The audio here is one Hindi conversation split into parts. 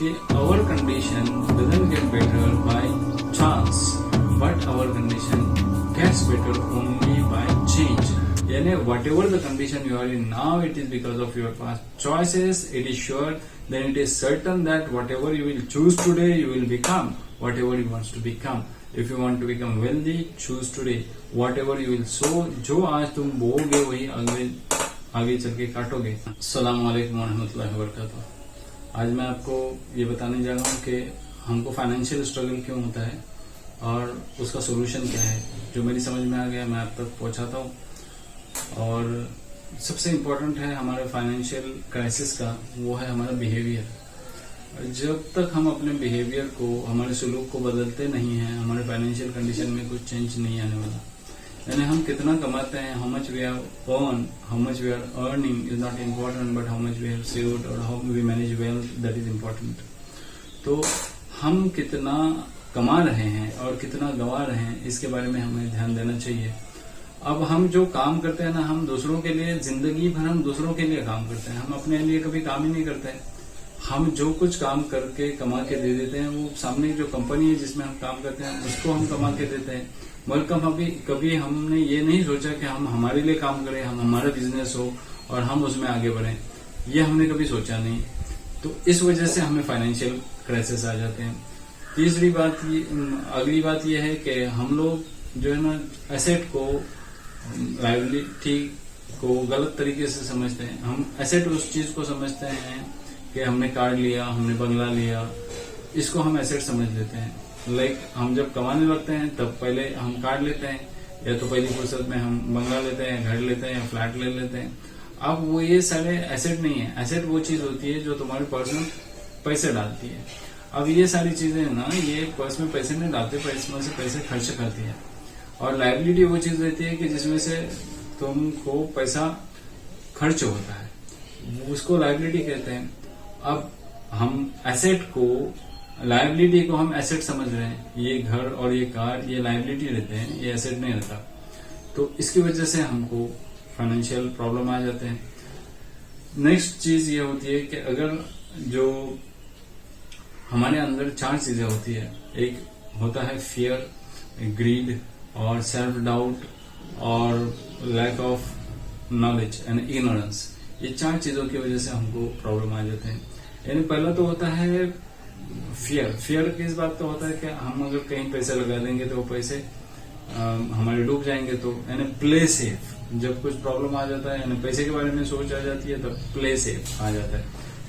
कि our condition doesn't get better by chance, but our condition gets better only by change. यानी whatever the condition you are in now, it is because of your past choices. It is sure, then it is certain that whatever you will choose today, you will become whatever you want to become. If you want to become wealthy, choose today. Whatever you will sow, जो आज तुम बोओगे वही आगे चल के काटोगे। अस्सलाम वालेकुम रहमतुल्लाहि व बरकातुहू। आज मैं आपको ये बताने जा रहा हूँ कि हमको फाइनेंशियल स्ट्रगल क्यों होता है और उसका सोल्यूशन क्या है। जो मेरी समझ में आ गया मैं आप तक पहुँचाता हूँ। और सबसे इम्पोर्टेंट है हमारे फाइनेंशियल क्राइसिस का, वो है हमारा बिहेवियर। जब तक हम अपने बिहेवियर को, हमारे सलूक को बदलते नहीं हैं, हमारे फाइनेंशियल कंडीशन में कुछ चेंज नहीं आने वाला। यानी हम कितना कमाते हैं, how much we have earn, how much we are earning is not important, but how much we have saved और how we manage wealth, that is important. तो हम कितना कमा रहे हैं और कितना गंवा रहे हैं, इसके बारे में हमें ध्यान देना चाहिए। अब हम जो काम करते हैं ना, हम दूसरों के लिए, जिंदगी भर हम दूसरों के लिए काम करते हैं, हम अपने लिए कभी काम ही नहीं करते। हम जो कुछ काम करके कमा के दे देते हैं, वो सामने जो कंपनी है जिसमें हम काम करते हैं उसको हम कमा के देते हैं। मगर कभी हमने ये नहीं सोचा कि हम हमारे लिए काम करें, हम हमारा बिजनेस हो और हम उसमें आगे बढ़ें, ये हमने कभी सोचा नहीं। तो इस वजह से हमें फाइनेंशियल क्राइसिस आ जाते हैं। अगली बात ये है कि हम लोग जो है ना, एसेट को, लायबिलिटी को गलत तरीके से समझते हैं। हम एसेट उस चीज को समझते हैं कि हमने कार लिया, हमने बंगला लिया, इसको हम एसेट समझ लेते हैं। लाइक हम जब कमाने लगते हैं तब पहले हम कार लेते हैं, या तो पहली फुर्सत में हम बंगला लेते हैं, घर लेते हैं या फ्लैट ले लेते हैं। अब वो ये सारे एसेट नहीं है। एसेट वो चीज होती है जो तुम्हारे पर्स में पैसे डालती है। अब ये सारी चीजें ना, ये पर्स में पैसे नहीं डालते, पर्स में से पैसे खर्च करती है। और लायबिलिटी वो चीज रहती है कि जिसमें से तुमको पैसा खर्च होता है, उसको लायबिलिटी कहते हैं। अब हम एसेट को, लायबिलिटी को हम एसेट समझ रहे हैं। ये घर और ये कार, ये लायबिलिटी रहते हैं, ये एसेट नहीं रहता। तो इसकी वजह से हमको फाइनेंशियल प्रॉब्लम आ जाते हैं। नेक्स्ट चीज ये होती है कि अगर जो हमारे अंदर 4 चीजें होती है, एक होता है फियर, ग्रीड और सेल्फ डाउट और lack of knowledge and ignorance. ये 4 चीजों की वजह से हमको प्रॉब्लम आ जाते हैं। यानी पहला तो होता है फियर। फियर किस बात का होता है कि हम अगर कहीं पैसे लगा देंगे तो वो पैसे हमारे डूब जाएंगे। तो यानी प्ले सेफ, जब कुछ प्रॉब्लम आ जाता है, यानी पैसे के बारे में सोच आ जाती है, तब प्ले सेफ आ जाता है।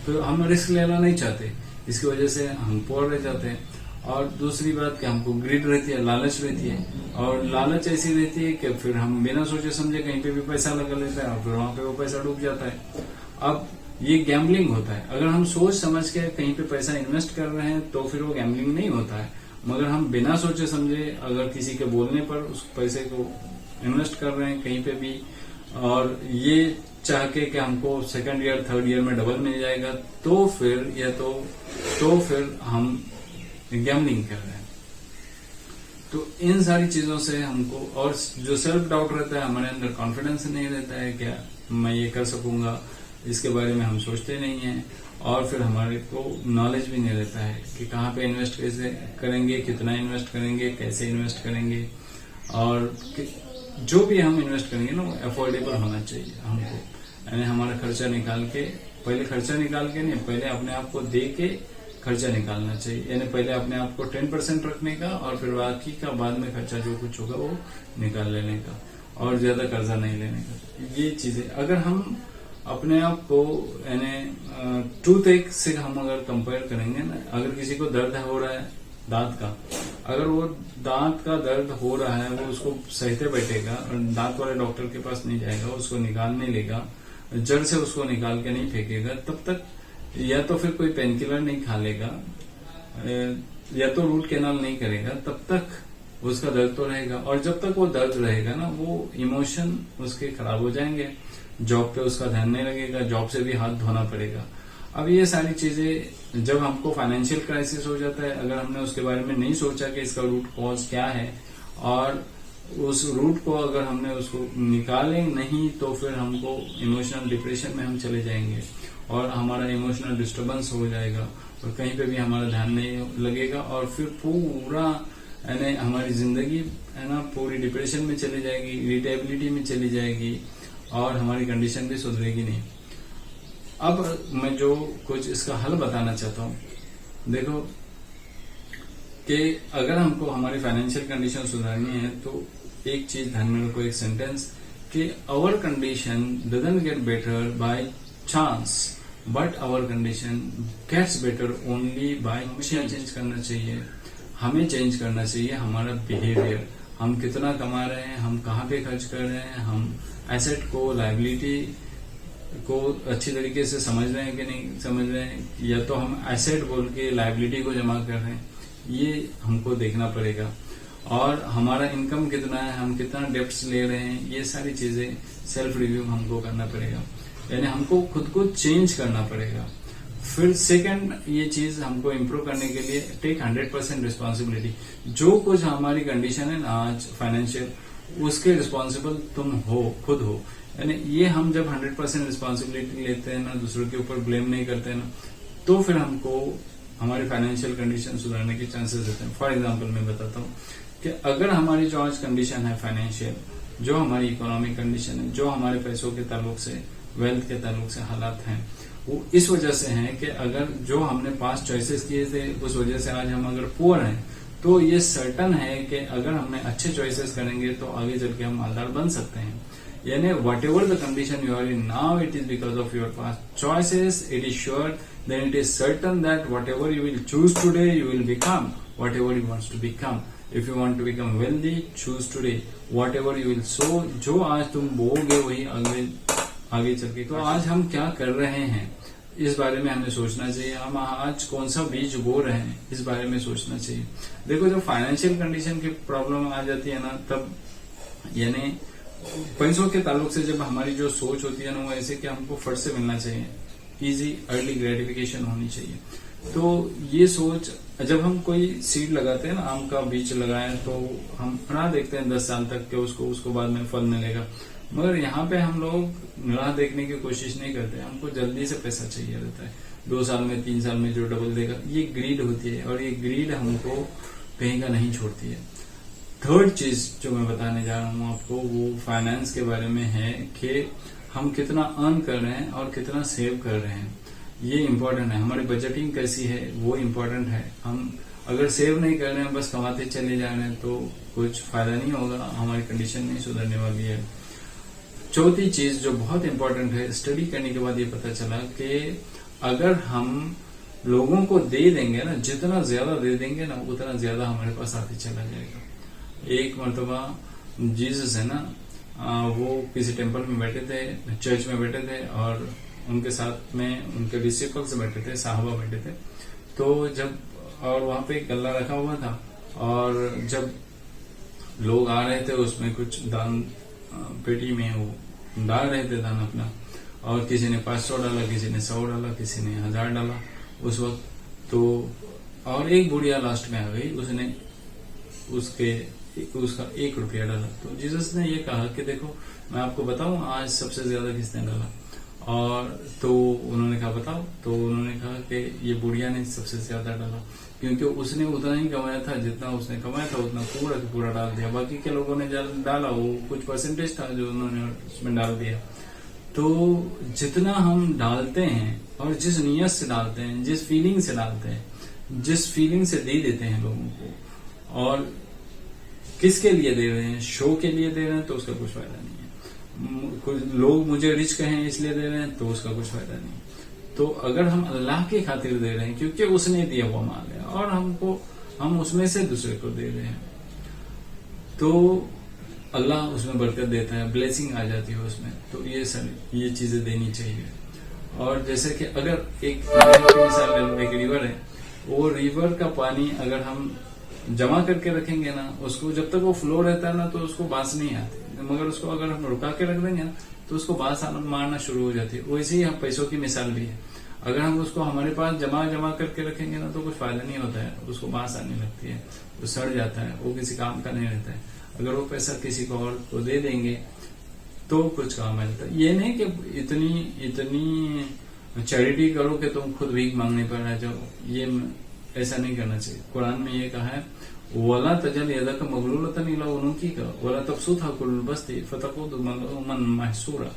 तो हम रिस्क लेना नहीं चाहते, इसकी वजह से हम पुअर रह जाते हैं। और दूसरी बात कि हमको ग्रीड रहती है, लालच रहती है। और लालच ऐसी रहती है कि फिर हम बिना सोचे समझे कहीं पे भी पैसा लगा लेते हैं और फिर वहां पे वो पैसा डूब जाता है। अब ये गैम्बलिंग होता है। अगर हम सोच समझ के कहीं पे पैसा इन्वेस्ट कर रहे हैं तो फिर वो गैम्बलिंग नहीं होता है। मगर हम बिना सोचे समझे अगर किसी के बोलने पर उस पैसे को इन्वेस्ट कर रहे हैं कहीं पे भी, और ये चाह के कि हमको सेकंड ईयर, थर्ड ईयर में डबल मिल जाएगा, तो फिर हम गैम्बलिंग कर रहे हैं। तो इन सारी चीजों से हमको, और जो सेल्फ डाउट रहता है, हमारे अंदर कॉन्फिडेंस नहीं रहता है क्या मैं ये कर सकूंगा, इसके बारे में हम सोचते नहीं हैं। और फिर हमारे को नॉलेज भी नहीं रहता है कि कहाँ पे इन्वेस्ट कैसे करेंगे, कितना इन्वेस्ट करेंगे, कैसे इन्वेस्ट करेंगे, और जो भी हम इन्वेस्ट करेंगे ना वो अफोर्डेबल होना चाहिए हमको। यानी हमारा खर्चा निकाल के, पहले खर्चा निकाल के नहीं, पहले अपने आप को दे के खर्चा निकालना चाहिए। यानी पहले अपने आप को 10% रखने का और फिर बाकी का बाद में खर्चा जो कुछ होगा वो निकाल लेने का, और ज्यादा कर्जा नहीं लेने का। ये चीजें अगर हम अपने आप को, यानी टूथ एक से हम अगर कंपेयर करेंगे ना, अगर किसी को दर्द हो रहा है दांत का, अगर वो दांत का दर्द हो रहा है, वो उसको सहते बैठेगा और दांत वाले डॉक्टर के पास नहीं जाएगा, उसको निकाल नहीं लेगा, जड़ से उसको निकाल के नहीं फेंकेगा, तब तक या तो फिर कोई पेन किलर नहीं खा लेगा, या तो रूट कैनाल नहीं करेगा, तब तक उसका दर्द तो रहेगा। और जब तक वो दर्द रहेगा ना, वो इमोशन उसके खराब हो जाएंगे, जॉब पे उसका ध्यान नहीं लगेगा, जॉब से भी हाथ धोना पड़ेगा। अब ये सारी चीजें जब हमको फाइनेंशियल क्राइसिस हो जाता है, अगर हमने उसके बारे में नहीं सोचा कि इसका रूट कॉज क्या है, और उस रूट को अगर हमने उसको निकाले नहीं, तो फिर हमको इमोशनल डिप्रेशन में हम चले जाएंगे और हमारा इमोशनल डिस्टर्बेंस हो जाएगा। और कहीं पे भी हमारा ध्यान नहीं लगेगा, और फिर पूरा यानी हमारी जिंदगी है ना पूरी डिप्रेशन में चली जाएगी, इरिटेबिलिटी में चली जाएगी, और हमारी कंडीशन भी सुधरेगी नहीं। अब मैं जो कुछ इसका हल बताना चाहता हूँ, देखो कि अगर हमको हमारी फाइनेंशियल कंडीशन सुधारनी है तो एक चीज ध्यान में रखो, एक सेंटेंस कि our condition doesn't get better by chance but our condition gets better only by. Change करना चाहिए, हमें चेंज करना चाहिए हमारा बिहेवियर। हम कितना कमा रहे हैं, हम कहाँ पे खर्च कर रहे हैं, हम एसेट को लायबिलिटी को अच्छी तरीके से समझ रहे हैं कि नहीं समझ रहे हैं, या तो हम एसेट बोल के लायबिलिटी को जमा कर रहे हैं, ये हमको देखना पड़ेगा। और हमारा इनकम कितना है, हम कितना डेप्ट्स ले रहे हैं, ये सारी चीजें सेल्फ रिव्यू हमको करना पड़ेगा, यानी हमको खुद को चेंज करना पड़ेगा। फिर सेकंड ये चीज हमको इम्प्रूव करने के लिए टेक 100% रिस्पॉन्सिबिलिटी। जो कुछ हमारी कंडीशन है ना आज फाइनेंशियल, उसके रिस्पॉन्सिबल तुम हो, खुद हो। यानी ये हम जब 100% रिस्पॉन्सिबिलिटी लेते हैं ना, दूसरों के ऊपर ब्लेम नहीं करते हैं ना, तो फिर हमको हमारी फाइनेंशियल कंडीशन सुधारने के चांसेस रहते हैं। फॉर एग्जाम्पल मैं बताता हूँ कि अगर हमारी जो आज कंडीशन है फाइनेंशियल, जो हमारी इकोनॉमिक कंडीशन है, जो हमारे पैसों के ताल्लुक से, वेल्थ के ताल्लुक से हालात हैं, वो इस वजह से हैं कि अगर जो हमने पास्ट चॉइसेस किए थे उस वजह से आज हम अगर पुअर हैं, तो ये सर्टन है कि अगर हमने अच्छे चॉइसेस करेंगे तो आगे चल के हम मालदार बन सकते हैं। यानी whatever the condition you are in now, it is because of your past choices, it is sure, then it is certain that whatever you will choose today you will become whatever you wants to become. If you want to become wealthy, choose today whatever you will sow. जो आज तुम बोओगे वही आगे चल के। तो आज हम क्या कर रहे हैं इस बारे में हमें सोचना चाहिए। हम आज कौन सा बीज बो रहे हैं इस बारे में सोचना चाहिए। देखो जब फाइनेंशियल कंडीशन की प्रॉब्लम आ जाती है ना, तब यानी पैसों के ताल्लुक से जब हमारी जो सोच होती है ना, वो ऐसे कि हमको फट से मिलना चाहिए, इजी अर्ली ग्रेटिफिकेशन होनी चाहिए। तो ये सोच, जब हम कोई सीड लगाते हैं ना, आम का बीज लगाए तो हम राह देखते हैं 10 साल तक के उसको बाद में फल मिलेगा, मगर यहाँ पे हम लोग राह देखने की कोशिश नहीं करते। हमको जल्दी से पैसा चाहिए रहता है, 2 साल में 3 साल में जो डबल देगा, ये ग्रीड होती है, और ये ग्रीड हमको कहीं का नहीं छोड़ती है। थर्ड चीज जो मैं बताने जा रहा हूँ आपको, वो फाइनेंस के बारे में है कि हम कितना अर्न कर रहे हैं और कितना सेव कर रहे हैं, ये इम्पोर्टेंट है। हमारी बजटिंग कैसी है वो इम्पोर्टेंट है। हम अगर सेव नहीं कर रहे हैं, बस कमाते चले जा रहे हैं, तो कुछ फायदा नहीं होगा, हमारी कंडीशन नहीं सुधरने वाली है। चौथी चीज जो बहुत इंपॉर्टेंट है, स्टडी करने के बाद ये पता चला कि अगर हम लोगों को दे देंगे ना, जितना ज्यादा दे देंगे ना, उतना ज्यादा हमारे पास आते चला जाएगा। एक मरतबा जीसस है ना, वो किसी टेम्पल में बैठे थे, चर्च में बैठे थे, और उनके साथ में उनके डिसिपल्स बैठे थे, साहबा बैठे थे। तो जब और वहां पे एक गल्ला रखा हुआ था, और जब लोग आ रहे थे उसमें कुछ दान पेटी में वो डाल रहे थे दान अपना, और किसी ने 500 डाला, किसी ने 100 डाला, किसी ने 1000 डाला उस वक्त। तो और एक बुढ़िया लास्ट में आ गई, उसने उसका 1 रुपया डाला। तो जीसस ने ये कहा कि देखो मैं आपको बताऊं आज सबसे ज्यादा किसने डाला, और तो उन्होंने कहा बताओ, तो उन्होंने कहा कि ये बुढ़िया ने सबसे ज्यादा डाला, क्योंकि उसने उतना ही कमाया था जितना उसने कमाया था, उतना पूरा का पूरा डाल दिया। बाकी के लोगों ने डाला वो कुछ परसेंटेज था जो उन्होंने उसमें डाल दिया। तो जितना हम डालते हैं और जिस नियत से डालते हैं, जिस फीलिंग से डालते हैं, जिस फीलिंग से दे देते हैं लोगों को, और किसके लिए दे रहे हैं, शो के लिए दे रहे हैं, तो उसका कुछ फायदा नहीं है। कुछ लोग मुझे रिच कहें इसलिए दे रहे हैं, तो उसका कुछ फायदा नहीं। तो अगर हम अल्लाह की खातिर दे रहे हैं, क्योंकि उसने दिया हुआ माल है, और हम उसमें से दूसरे को दे रहे हैं, तो अल्लाह उसमें बरकत देता है, ब्लेसिंग आ जाती है उसमें। तो ये चीजें देनी चाहिए। और जैसे कि अगर एक मिसाल ले लो, एक रिवर है, वो रिवर का पानी अगर हम जमा करके रखेंगे ना, उसको जब तक वो फ्लो रहता है ना, तो उसको बांस नहीं आती, मगर उसको अगर हम रुका के रख देंगे ना, तो उसको बांस मारना शुरू हो जाती है। वैसे ही हम पैसों की मिसाल भी है, अगर हम उसको हमारे पास जमा करके रखेंगे ना, तो कुछ फायदा नहीं होता है, उसको बांस आने लगती है, वो सड़ जाता है, वो किसी काम का नहीं रहता है। अगर वो पैसा किसी को और को दे देंगे तो कुछ काम आता है। ये नहीं कि इतनी चैरिटी करो कि तुम खुद भीख मांगने पर आ जाओ, ये ऐसा नहीं करना चाहिए। कुरान में ये कहा है, वला तजल यदक मगलूलतन इला उनुकी का वला तबसुतहा कुल बस्ती फतकुद मलूमन महसूरा,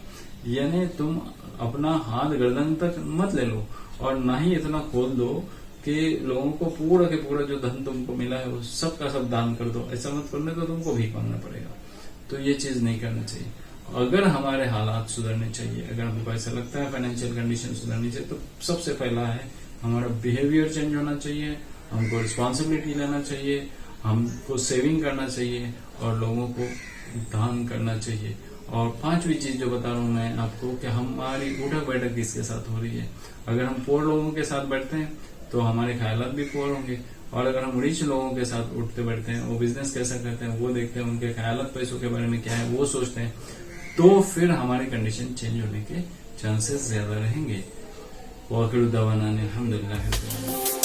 यानी तुम अपना हाथ गर्दन तक मत ले लो और ना ही इतना खोल दो कि लोगों को पूरा के पूरा जो धन तुमको मिला है वो सब का सब दान कर दो। ऐसा मत करने तो तुमको भीख मांगना पड़ेगा। तो ये चीज नहीं करना चाहिए। अगर हमारे हालात सुधरने चाहिए, अगर हमको ऐसा लगता है फाइनेंशियल कंडीशन सुधरनी चाहिए, तो सबसे पहला है हमारा बिहेवियर चेंज होना चाहिए, हमको रिस्पॉन्सिबिलिटी लेना चाहिए, हमको सेविंग करना चाहिए और लोगों को दान करना चाहिए। और पांचवी चीज जो बता रहा हूं मैं आपको कि हमारी उठक बैठक किसके साथ हो रही है। अगर हम पोर लोगों के साथ बैठते हैं तो हमारे ख्यालात भी पोर होंगे, और अगर हम रिच लोगों के साथ उठते बैठते हैं, वो बिजनेस कैसा करते हैं वो देखते हैं, उनके ख्यालात पैसों के बारे में क्या है वो सोचते हैं, तो फिर हमारी कंडीशन चेंज होने के चांसेस ज्यादा रहेंगे। वाकिर दवाना अल्हम्दुलिल्लाह।